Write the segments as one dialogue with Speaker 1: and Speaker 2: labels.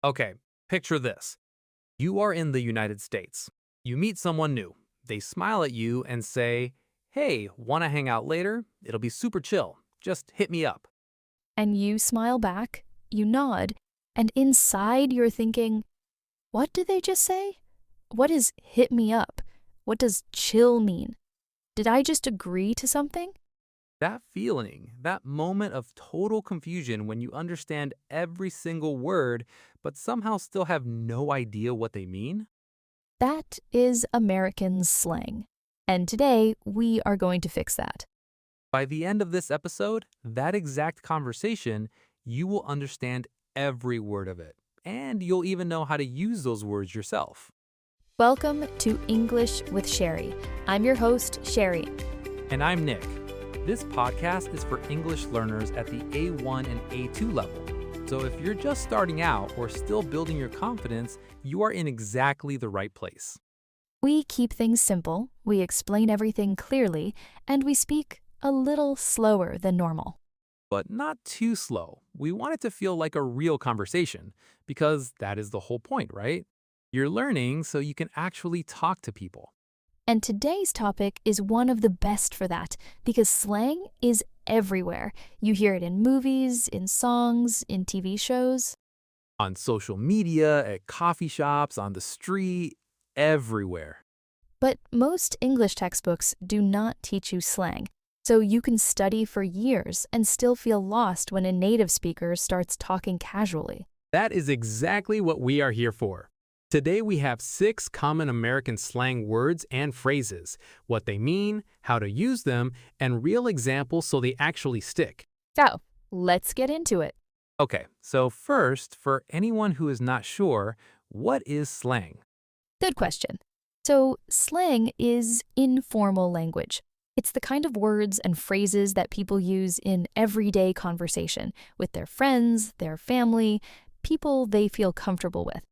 Speaker 1: Okay, picture this. You are in the United States. You meet someone new. They smile at you and say, "Hey, want to hang out later? It'll be super chill. Just hit me up."
Speaker 2: And you smile back, you nod, and inside you're thinking, what did they just say? What is hit me up? What does chill mean? Did I just agree to something?
Speaker 1: That feeling, that moment of total confusion when you understand every single word, but somehow still have no idea what they mean?
Speaker 2: That is American slang. And today we are going to fix that.
Speaker 1: By the end of this episode, that exact conversation, you will understand every word of it. And you'll even know how to use those words yourself.
Speaker 2: Welcome to English with Cheri. I'm your host, Cheri.
Speaker 1: And I'm Nick. This podcast is for English learners at the A1 and A2 level. So if you're just starting out or still building your confidence, you are in exactly the right place.
Speaker 2: We keep things simple, we explain everything clearly, and we speak a little slower than normal.
Speaker 1: But not too slow. We want it to feel like a real conversation, because that is the whole point, right? You're learning so you can actually talk to people.
Speaker 2: And today's topic is one of the best for that because slang is everywhere. You hear it in movies, in songs, in TV shows.
Speaker 1: On social media, at coffee shops, on the street, everywhere.
Speaker 2: But most English textbooks do not teach you slang. So you can study for years and still feel lost when a native speaker starts talking casually.
Speaker 1: That is exactly what we are here for. Today we have 6 common American slang words and phrases, what they mean, how to use them, and real examples so they actually stick.
Speaker 2: So, let's get into it.
Speaker 1: Okay, so first, for anyone who is not sure, what is slang?
Speaker 2: Good question. So, slang is informal language. It's the kind of words and phrases that people use in everyday conversation with their friends, their family, people they feel comfortable with.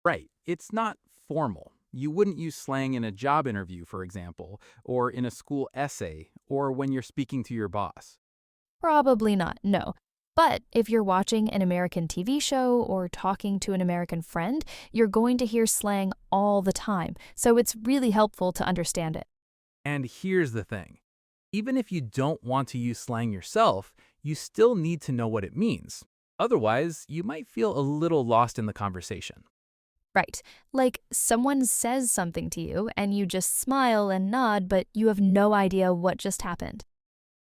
Speaker 1: Right, it's not formal. You wouldn't use slang in a job interview, for example, or in a school essay, or when you're speaking to your boss.
Speaker 2: Probably not, no. But if you're watching an American TV show or talking to an American friend, you're going to hear slang all the time, so it's really helpful to understand it.
Speaker 1: And here's the thing. Even if you don't want to use slang yourself, you still need to know what it means. Otherwise, you might feel a little lost in the conversation.
Speaker 2: Right, like someone says something to you and you just smile and nod, but you have no idea what just happened.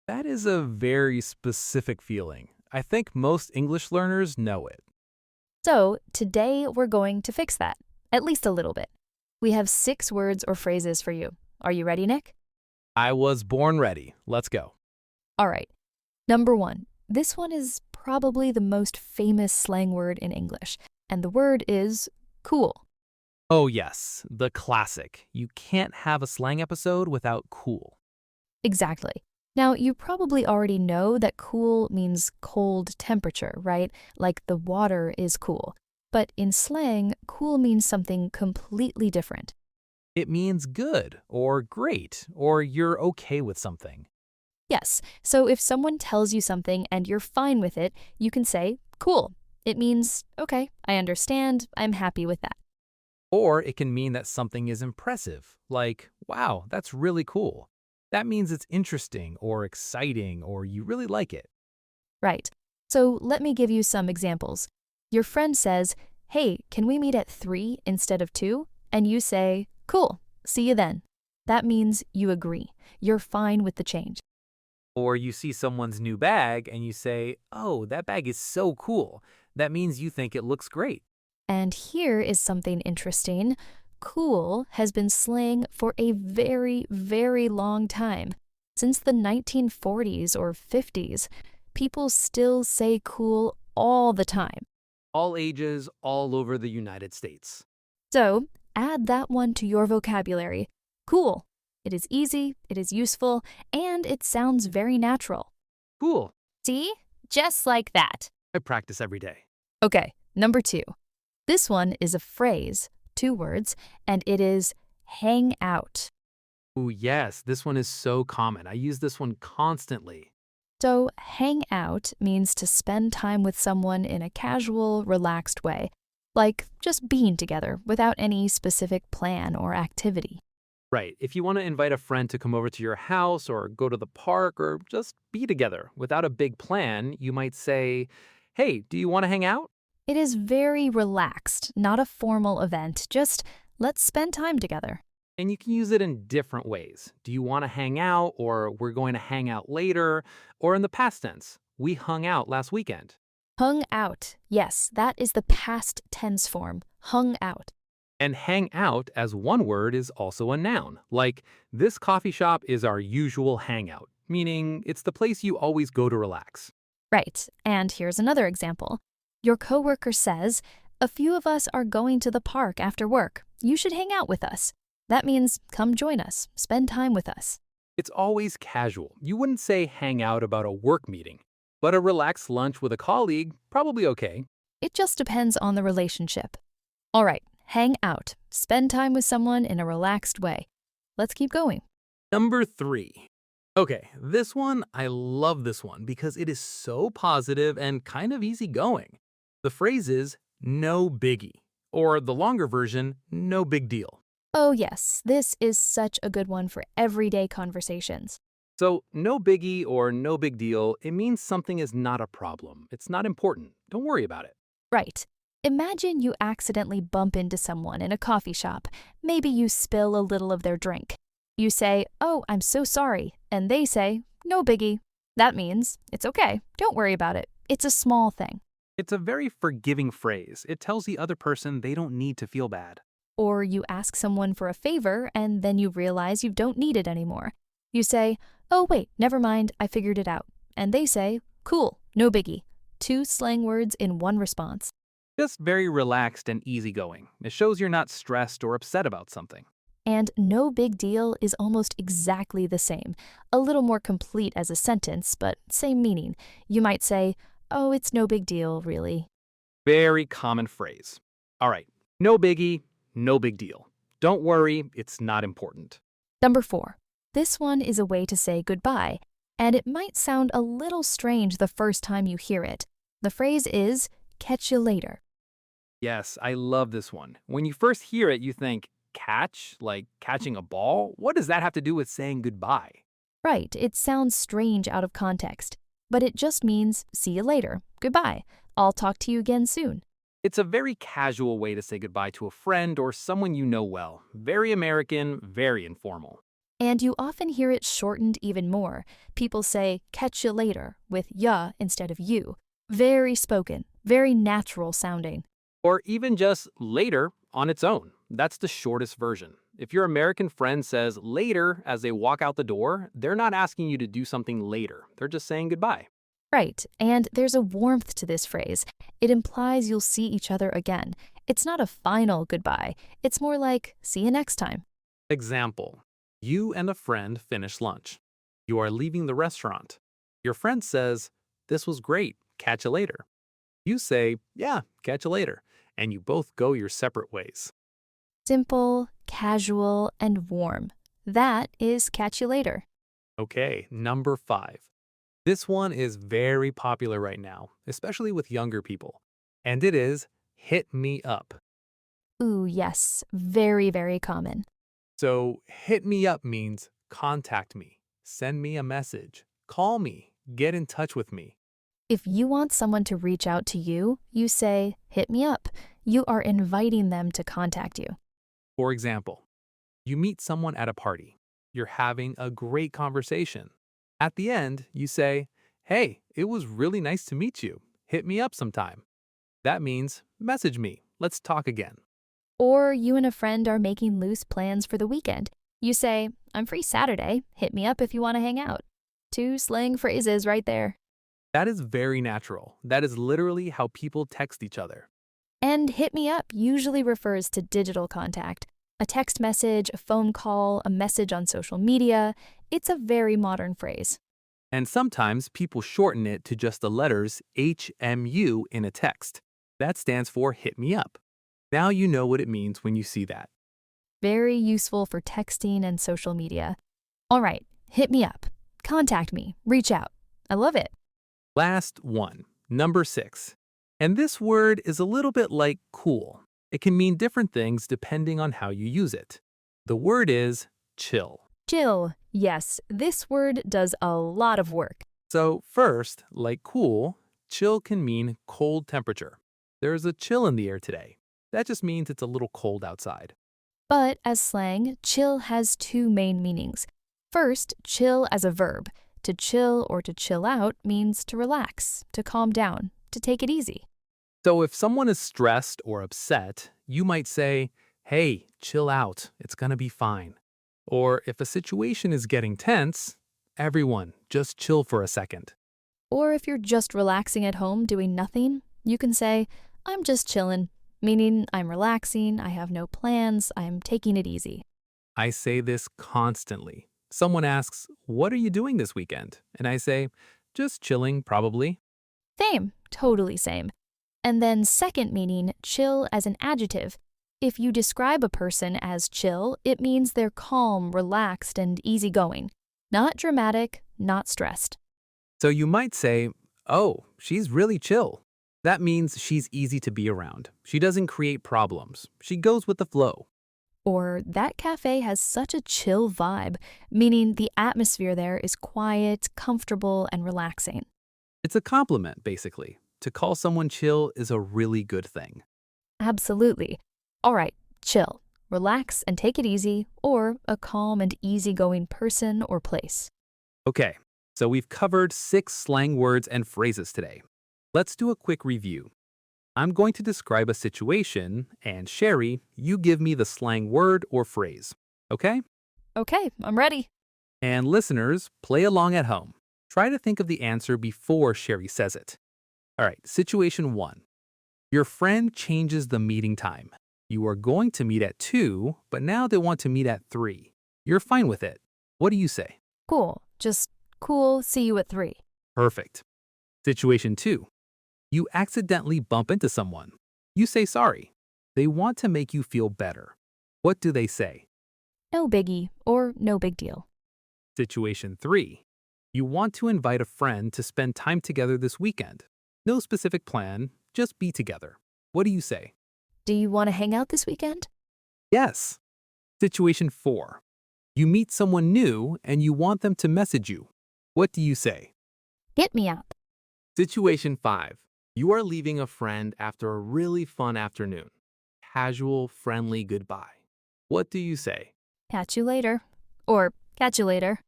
Speaker 1: That is a very specific feeling. I think most English learners know it.
Speaker 2: So today we're going to fix that, at least a little bit. We have 6 words or phrases for you. Are you ready, Nick?
Speaker 1: I was born ready. Let's go.
Speaker 2: All right. Number 1. This one is probably the most famous slang word in English, and the word is cool.
Speaker 1: Oh, yes, the classic. You can't have a slang episode without cool.
Speaker 2: Exactly. Now, you probably already know that cool means cold temperature, right? Like the water is cool. But in slang, cool means something completely different.
Speaker 1: It means good or great or you're okay with something.
Speaker 2: Yes, so if someone tells you something and you're fine with it, you can say, cool. It means, okay, I understand, I'm happy with that.
Speaker 1: Or it can mean that something is impressive, like, wow, that's really cool. That means it's interesting or exciting or you really like it.
Speaker 2: Right. So let me give you some examples. Your friend says, hey, can we meet at 3 instead of 2? And you say, cool, see you then. That means you agree. You're fine with the change.
Speaker 1: Or you see someone's new bag and you say, oh, that bag is so cool. That means you think it looks great.
Speaker 2: And here is something interesting. Cool has been slang for a very, very long time. Since the 1940s or 50s, people still say cool all the time.
Speaker 1: All ages, all over the United States.
Speaker 2: So add that one to your vocabulary. Cool. It is easy, it is useful, and it sounds very natural.
Speaker 1: Cool.
Speaker 2: See? Just like that.
Speaker 1: I practice every day.
Speaker 2: Okay, number 2. This one is a phrase, 2 words, and it is hang out.
Speaker 1: Ooh, yes, this one is so common. I use this one constantly.
Speaker 2: So, hang out means to spend time with someone in a casual, relaxed way. like just being together without any specific plan or activity.
Speaker 1: Right. If you want to invite a friend to come over to your house or go to the park or just be together without a big plan, you might say, "Hey, do you want to hang out?"
Speaker 2: It is very relaxed, not a formal event, just let's spend time together.
Speaker 1: And you can use it in different ways. Do you want to hang out, or we're going to hang out later? Or in the past tense, we hung out last weekend.
Speaker 2: Hung out. Yes, that is the past tense form. Hung out.
Speaker 1: And hang out as one word is also a noun, like this coffee shop is our usual hangout, meaning it's the place you always go to relax.
Speaker 2: Right. And here's another example. Your coworker says, "A few of us are going to the park after work. You should hang out with us." That means come join us, spend time with us.
Speaker 1: It's always casual. You wouldn't say hang out about a work meeting, but a relaxed lunch with a colleague, probably okay.
Speaker 2: It just depends on the relationship. All right, hang out. Spend time with someone in a relaxed way. Let's keep going.
Speaker 1: Number 3. Okay, this one, I love this one because it is so positive and kind of easygoing. The phrase is no biggie, or the longer version, no big deal.
Speaker 2: Oh, yes, this is such a good one for everyday conversations.
Speaker 1: So, no biggie or no big deal, it means something is not a problem. It's not important. Don't worry about it.
Speaker 2: Right. Imagine you accidentally bump into someone in a coffee shop. Maybe you spill a little of their drink. You say, "Oh, I'm so sorry," and they say, "No biggie." That means it's okay. Don't worry about it. It's a small thing.
Speaker 1: It's a very forgiving phrase. It tells the other person they don't need to feel bad.
Speaker 2: Or you ask someone for a favor and then you realize you don't need it anymore. You say, "Oh, wait, never mind, I figured it out." And they say, "Cool, no biggie." 2 slang words in one response.
Speaker 1: Just very relaxed and easygoing. It shows you're not stressed or upset about something.
Speaker 2: And no big deal is almost exactly the same. A little more complete as a sentence, but same meaning. You might say, "Oh, it's no big deal, really."
Speaker 1: Very common phrase. All right, no biggie, no big deal. Don't worry, it's not important.
Speaker 2: Number 4. This one is a way to say goodbye, and it might sound a little strange the first time you hear it. The phrase is, "catch you later."
Speaker 1: Yes, I love this one. When you first hear it, you think, catch? Like catching a ball? What does that have to do with saying goodbye?
Speaker 2: Right, it sounds strange out of context, but it just means see you later, goodbye, I'll talk to you again soon.
Speaker 1: It's a very casual way to say goodbye to a friend or someone you know well. Very American, very informal.
Speaker 2: And you often hear it shortened even more. People say catch you later with ya instead of you. Very spoken, very natural sounding.
Speaker 1: Or even just later on its own. That's the shortest version. If your American friend says later as they walk out the door, they're not asking you to do something later. They're just saying goodbye.
Speaker 2: Right, and there's a warmth to this phrase. It implies you'll see each other again. It's not a final goodbye. It's more like, see you next time.
Speaker 1: Example. You and a friend finish lunch. You are leaving the restaurant. Your friend says, "This was great. Catch you later." You say, "Yeah, catch you later." And you both go your separate ways.
Speaker 2: Simple, casual, and warm. That is catch you later.
Speaker 1: Okay, number 5. This one is very popular right now, especially with younger people. And it is hit me up.
Speaker 2: Ooh, yes, very, very common.
Speaker 1: So hit me up means contact me, send me a message, call me, get in touch with me.
Speaker 2: If you want someone to reach out to you, you say, hit me up. You are inviting them to contact you.
Speaker 1: For example, you meet someone at a party. You're having a great conversation. At the end, you say, "Hey, it was really nice to meet you. Hit me up sometime." That means message me. Let's talk again.
Speaker 2: Or you and a friend are making loose plans for the weekend. You say, "I'm free Saturday. Hit me up if you want to hang out." 2 slang phrases right there.
Speaker 1: That is very natural. That is literally how people text each other.
Speaker 2: And hit me up usually refers to digital contact. A text message, a phone call, a message on social media. It's a very modern phrase.
Speaker 1: And sometimes people shorten it to just the letters HMU in a text. That stands for hit me up. Now you know what it means when you see that.
Speaker 2: Very useful for texting and social media. All right, hit me up. Contact me. Reach out. I love it.
Speaker 1: Last one, number 6. And this word is a little bit like cool. It can mean different things depending on how you use it. The word is chill.
Speaker 2: Chill. Yes, this word does a lot of work.
Speaker 1: So first, like cool, chill can mean cold temperature. There's a chill in the air today. That just means it's a little cold outside.
Speaker 2: But as slang, chill has two main meanings. First, chill as a verb. To chill or to chill out means to relax, to calm down, to take it easy.
Speaker 1: So if someone is stressed or upset, you might say, hey, chill out, it's gonna be fine. Or if a situation is getting tense, everyone, just chill for a second.
Speaker 2: Or if you're just relaxing at home doing nothing, you can say, I'm just chillin', meaning I'm relaxing, I have no plans, I'm taking it easy.
Speaker 1: I say this constantly. Someone asks, what are you doing this weekend? And I say, just chilling, probably.
Speaker 2: Same, totally same. And then second meaning, chill as an adjective. If you describe a person as chill, it means they're calm, relaxed, and easygoing. Not dramatic, not stressed.
Speaker 1: So you might say, oh, she's really chill. That means she's easy to be around. She doesn't create problems. She goes with the flow.
Speaker 2: Or that cafe has such a chill vibe, meaning the atmosphere there is quiet, comfortable, and relaxing.
Speaker 1: It's a compliment, basically. To call someone chill is a really good thing.
Speaker 2: Absolutely. All right, chill, relax and take it easy, or a calm and easygoing person or place.
Speaker 1: Okay, so we've covered 6 slang words and phrases today. Let's do a quick review. I'm going to describe a situation, and Cheri, you give me the slang word or phrase. Okay?
Speaker 2: Okay, I'm ready.
Speaker 1: And listeners, play along at home. Try to think of the answer before Cheri says it. All right, situation 1. Your friend changes the meeting time. You are going to meet at 2, but now they want to meet at 3. You're fine with it. What do you say?
Speaker 2: Cool, just cool, see you at 3.
Speaker 1: Perfect. Situation 2. You accidentally bump into someone. You say sorry. They want to make you feel better. What do they say?
Speaker 2: No biggie, or no big deal.
Speaker 1: Situation 3. You want to invite a friend to spend time together this weekend. No specific plan, just be together. What do you say?
Speaker 2: Do you want to hang out this weekend?
Speaker 1: Yes. Situation 4. You meet someone new and you want them to message you. What do you say?
Speaker 2: Hit me up.
Speaker 1: Situation 5. You are leaving a friend after a really fun afternoon. Casual, friendly goodbye. What do you say?
Speaker 2: Catch you later. Or catch you later.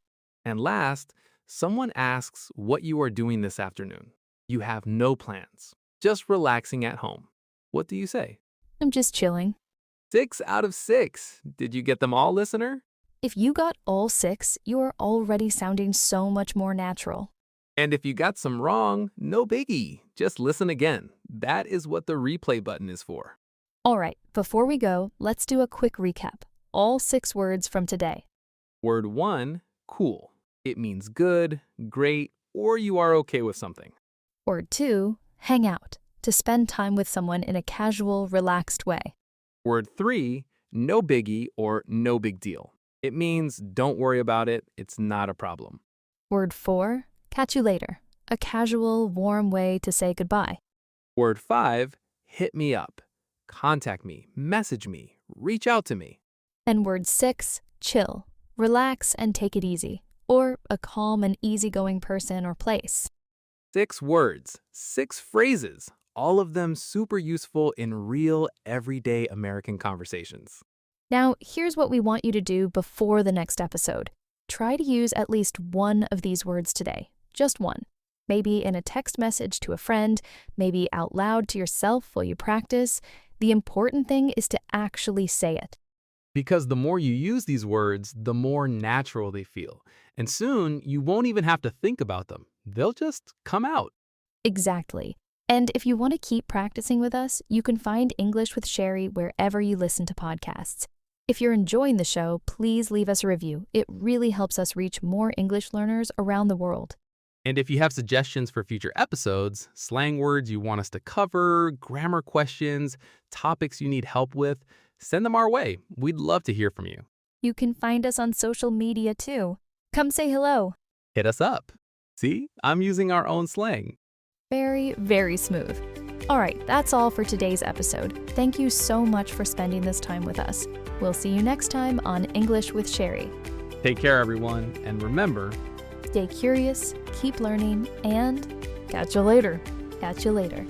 Speaker 1: And last, someone asks what you are doing this afternoon. You have no plans, just relaxing at home. What do you say?
Speaker 2: I'm just chilling.
Speaker 1: 6 out of 6. Did you get them all, listener?
Speaker 2: If you got all 6, you're already sounding so much more natural.
Speaker 1: And if you got some wrong, no biggie. Just listen again. That is what the replay button is for.
Speaker 2: All right, before we go, let's do a quick recap. All 6 words from today.
Speaker 1: Word 1, cool. It means good, great, or you are okay with something.
Speaker 2: Word 2, hang out. To spend time with someone in a casual, relaxed way.
Speaker 1: Word 3, no biggie or no big deal. It means don't worry about it. It's not a problem.
Speaker 2: Word 4, catch you later. A casual, warm way to say goodbye.
Speaker 1: Word 5, hit me up. Contact me, message me, reach out to me.
Speaker 2: And word 6, chill. Relax and take it easy. Or a calm and easygoing person or place.
Speaker 1: 6 words, 6 phrases, all of them super useful in real, everyday American conversations.
Speaker 2: Now, here's what we want you to do before the next episode. Try to use at least one of these words today. Just one. Maybe in a text message to a friend, maybe out loud to yourself while you practice. The important thing is to actually say it.
Speaker 1: Because the more you use these words, the more natural they feel. And soon, you won't even have to think about them. They'll just come out.
Speaker 2: Exactly. And if you want to keep practicing with us, you can find English with Cheri wherever you listen to podcasts. If you're enjoying the show, please leave us a review. It really helps us reach more English learners around the world.
Speaker 1: And if you have suggestions for future episodes, slang words you want us to cover, grammar questions, topics you need help with, send them our way. We'd love to hear from you.
Speaker 2: You can find us on social media too. Come say hello.
Speaker 1: Hit us up. See, I'm using our own slang.
Speaker 2: Very, very smooth. All right, that's all for today's episode. Thank you so much for spending this time with us. We'll see you next time on English with Cheri.
Speaker 1: Take care, everyone, and remember,
Speaker 2: Stay curious, keep learning, and catch you later. Catch you later.